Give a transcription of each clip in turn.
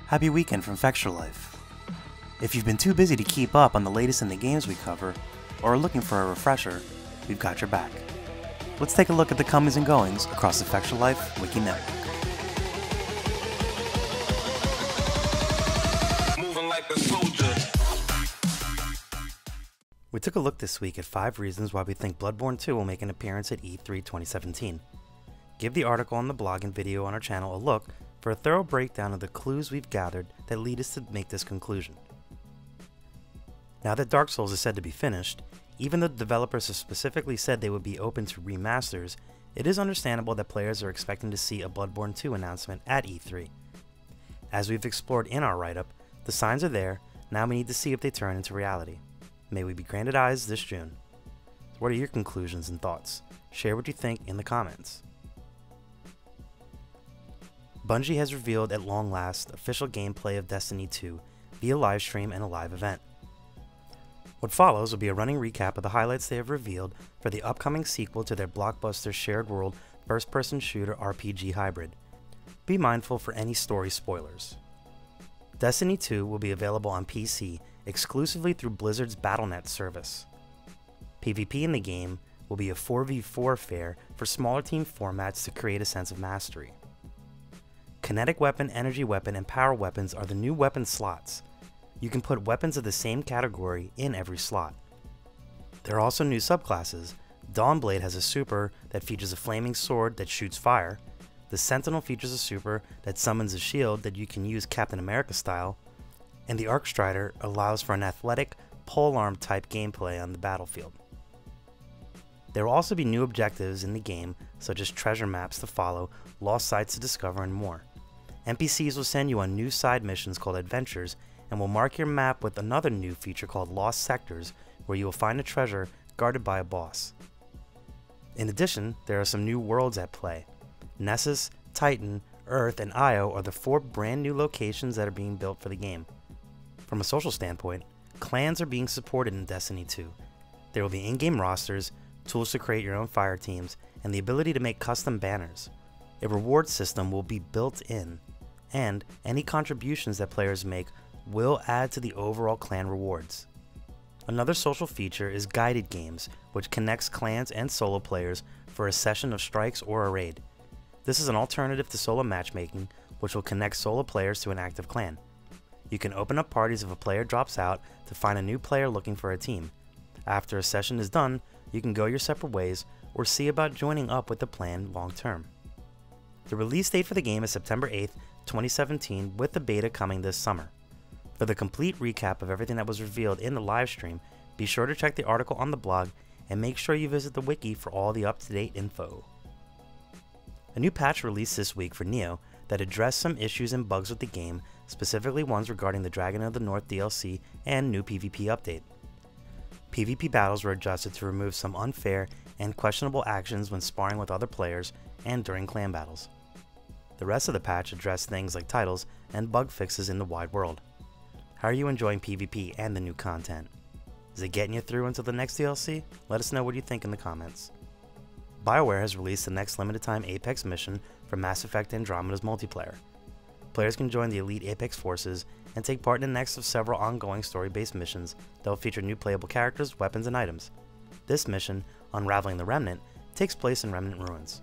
Happy weekend from Fextralife. If you've been too busy to keep up on the latest in the games we cover, or are looking for a refresher, we've got your back. Let's take a look at the comings and goings across the Fextralife Wiki Network. Moving like a soldier. We took a look this week at 5 reasons why we think Bloodborne 2 will make an appearance at E3 2017. Give the article on the blog and video on our channel a look for a thorough breakdown of the clues we've gathered that lead us to make this conclusion. Now that Dark Souls is said to be finished, even though the developers have specifically said they would be open to remasters, it is understandable that players are expecting to see a Bloodborne 2 announcement at E3. As we've explored in our write-up, the signs are there, now we need to see if they turn into reality. May we be granted eyes this June. What are your conclusions and thoughts? Share what you think in the comments. Bungie has revealed at long last official gameplay of Destiny 2 via livestream and a live event. What follows will be a running recap of the highlights they have revealed for the upcoming sequel to their blockbuster shared world first-person shooter RPG hybrid. Be mindful for any story spoilers. Destiny 2 will be available on PC exclusively through Blizzard's Battle.net service. PvP in the game will be a 4v4 affair for smaller team formats to create a sense of mastery. Kinetic weapon, energy weapon, and power weapons are the new weapon slots. You can put weapons of the same category in every slot. There are also new subclasses. Dawnblade has a super that features a flaming sword that shoots fire. The Sentinel features a super that summons a shield that you can use Captain America style. And the Arcstrider allows for an athletic, polearm type gameplay on the battlefield. There will also be new objectives in the game, such as treasure maps to follow, lost sites to discover, and more. NPCs will send you on new side missions called adventures, and will mark your map with another new feature called Lost Sectors, where you will find a treasure guarded by a boss. In addition, there are some new worlds at play. Nessus, Titan, Earth, and Io are the 4 brand new locations that are being built for the game. From a social standpoint, clans are being supported in Destiny 2. There will be in-game rosters, tools to create your own fire teams, and the ability to make custom banners. A reward system will be built in, and any contributions that players make will add to the overall clan rewards. Another social feature is guided games, which connects clans and solo players for a session of strikes or a raid. This is an alternative to solo matchmaking, which will connect solo players to an active clan. You can open up parties if a player drops out to find a new player looking for a team. After a session is done, you can go your separate ways or see about joining up with the plan long term. The release date for the game is September 8th, 2017, with the beta coming this summer. For the complete recap of everything that was revealed in the livestream, be sure to check the article on the blog and make sure you visit the wiki for all the up-to-date info. A new patch released this week for Nioh that addressed some issues and bugs with the game, specifically ones regarding the Dragon of the North DLC and new PvP update. PvP battles were adjusted to remove some unfair and questionable actions when sparring with other players and during clan battles. The rest of the patch addressed things like titles and bug fixes in the wide world. How are you enjoying PvP and the new content? Is it getting you through until the next DLC? Let us know what you think in the comments. BioWare has released the next limited time Apex mission for Mass Effect Andromeda's multiplayer. Players can join the elite Apex forces and take part in the next of several ongoing story-based missions that will feature new playable characters, weapons, and items. This mission, Unraveling the Remnant, takes place in Remnant Ruins.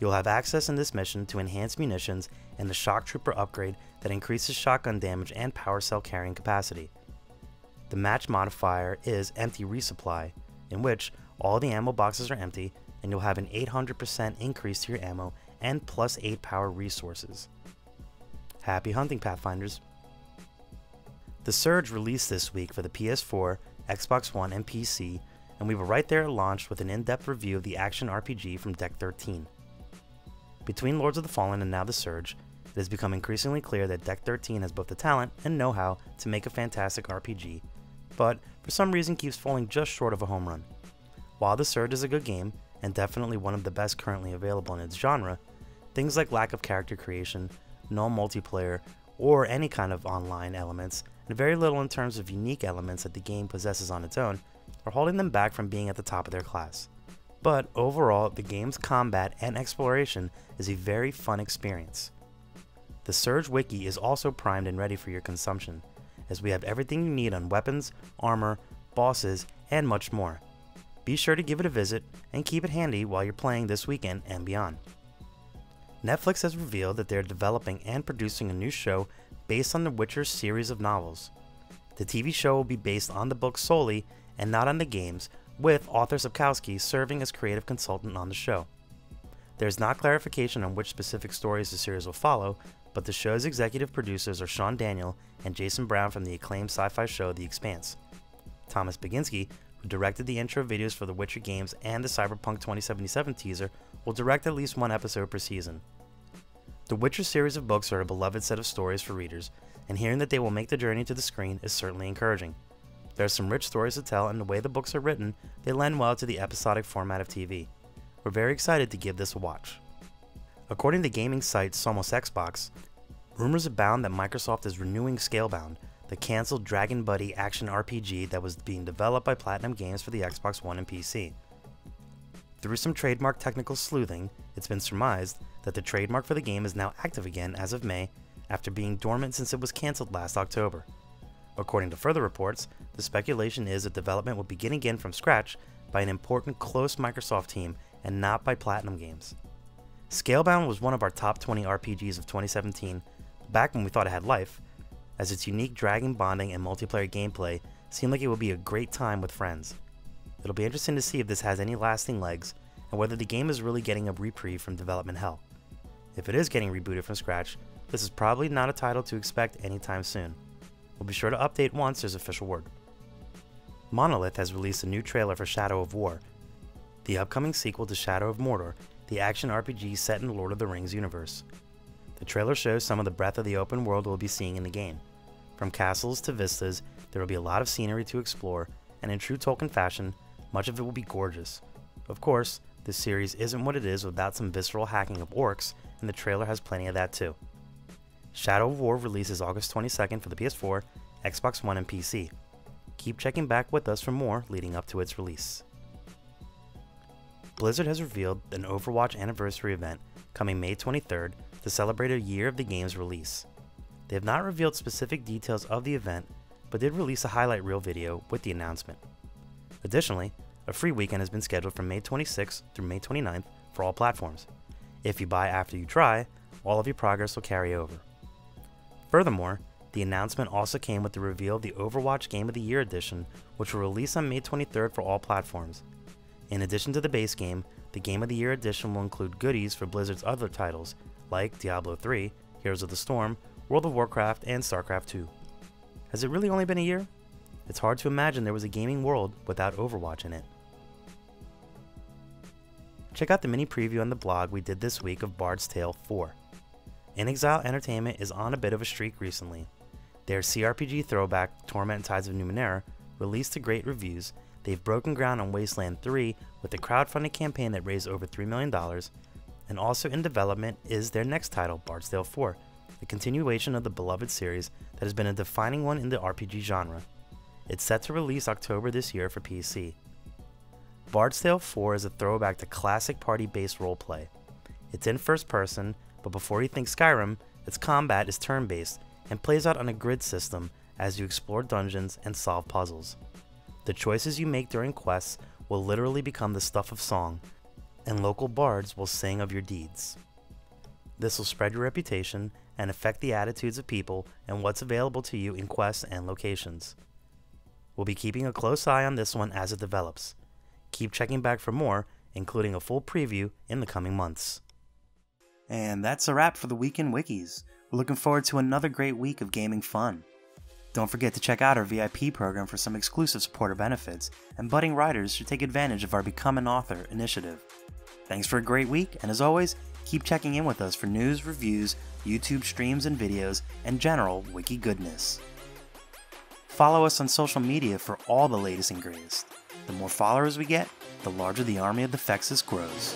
You'll have access in this mission to enhanced munitions and the Shock Trooper upgrade that increases shotgun damage and power cell carrying capacity. The match modifier is Empty Resupply, in which all the ammo boxes are empty and you'll have an 800% increase to your ammo and plus 8 power resources. Happy hunting, Pathfinders! The Surge released this week for the PS4, Xbox One, and PC, and we were right there at launch with an in-depth review of the action RPG from Deck 13. Between Lords of the Fallen and now The Surge, it has become increasingly clear that Deck 13 has both the talent and know-how to make a fantastic RPG, but for some reason keeps falling just short of a home run. While The Surge is a good game, and definitely one of the best currently available in its genre, things like lack of character creation, no multiplayer, or any kind of online elements, and very little in terms of unique elements that the game possesses on its own, are holding them back from being at the top of their class. But overall, the game's combat and exploration is a very fun experience. The Surge Wiki is also primed and ready for your consumption, as we have everything you need on weapons, armor, bosses, and much more. Be sure to give it a visit and keep it handy while you're playing this weekend and beyond. Netflix has revealed that they are developing and producing a new show based on the Witcher series of novels. The TV show will be based on the books solely and not on the games, with author Sapkowski serving as creative consultant on the show. There is not clarification on which specific stories the series will follow, but the show's executive producers are Sean Daniel and Jason Brown from the acclaimed sci-fi show The Expanse. Thomas Baginski, who directed the intro videos for the Witcher games and the Cyberpunk 2077 teaser, will direct at least one episode per season. The Witcher series of books are a beloved set of stories for readers, and hearing that they will make the journey to the screen is certainly encouraging. There are some rich stories to tell, and the way the books are written, they lend well to the episodic format of TV. We're very excited to give this a watch. According to gaming site Somos Xbox, rumors abound that Microsoft is renewing Scalebound, the cancelled Dragon Buddy action RPG that was being developed by Platinum Games for the Xbox One and PC. Through some trademark technical sleuthing, it's been surmised that the trademark for the game is now active again as of May, after being dormant since it was cancelled last October. According to further reports, the speculation is that development will begin again from scratch by an important close Microsoft team and not by Platinum Games. Scalebound was one of our top 20 RPGs of 2017, back when we thought it had life, as its unique dragon bonding and multiplayer gameplay seemed like it would be a great time with friends. It'll be interesting to see if this has any lasting legs, and whether the game is really getting a reprieve from development hell. If it is getting rebooted from scratch, this is probably not a title to expect anytime soon. We'll be sure to update once there's official word. Monolith has released a new trailer for Shadow of War, the upcoming sequel to Shadow of Mordor, the action RPG set in the Lord of the Rings universe. The trailer shows some of the breadth of the open world we'll be seeing in the game. From castles to vistas, there will be a lot of scenery to explore, and in true Tolkien fashion, much of it will be gorgeous. Of course, this series isn't what it is without some visceral hacking of orcs, and the trailer has plenty of that too. Shadow of War releases August 22nd for the PS4, Xbox One, and PC. Keep checking back with us for more leading up to its release. Blizzard has revealed an Overwatch anniversary event coming May 23rd to celebrate a year of the game's release. They have not revealed specific details of the event, but did release a highlight reel video with the announcement. Additionally, a free weekend has been scheduled from May 26th through May 29th for all platforms. If you buy after you try, all of your progress will carry over. Furthermore, the announcement also came with the reveal of the Overwatch Game of the Year Edition, which will release on May 23rd for all platforms. In addition to the base game, the Game of the Year Edition will include goodies for Blizzard's other titles, like Diablo 3, Heroes of the Storm, World of Warcraft, and StarCraft 2. Has it really only been a year? It's hard to imagine there was a gaming world without Overwatch in it. Check out the mini preview on the blog we did this week of Bards Tale 4. InXile Entertainment is on a bit of a streak recently. Their CRPG throwback, Torment and Tides of Numenera, released to great reviews. They've broken ground on Wasteland 3 with a crowdfunding campaign that raised over $3 million, and also in development is their next title, Bards Tale 4, a continuation of the beloved series that has been a defining one in the RPG genre. It's set to release October this year for PC. Bards Tale 4 is a throwback to classic party-based roleplay. It's in first person, but before you think Skyrim, its combat is turn-based and plays out on a grid system as you explore dungeons and solve puzzles. The choices you make during quests will literally become the stuff of song, and local bards will sing of your deeds. This will spread your reputation and affect the attitudes of people and what's available to you in quests and locations. We'll be keeping a close eye on this one as it develops. Keep checking back for more, including a full preview in the coming months. And that's a wrap for the Weekend Wikis. We're looking forward to another great week of gaming fun. Don't forget to check out our VIP program for some exclusive supporter benefits, and budding writers should take advantage of our Become an Author initiative. Thanks for a great week, and as always, keep checking in with us for news, reviews, YouTube streams and videos, and general wiki goodness. Follow us on social media for all the latest and greatest. The more followers we get, the larger the army of the Fexes grows.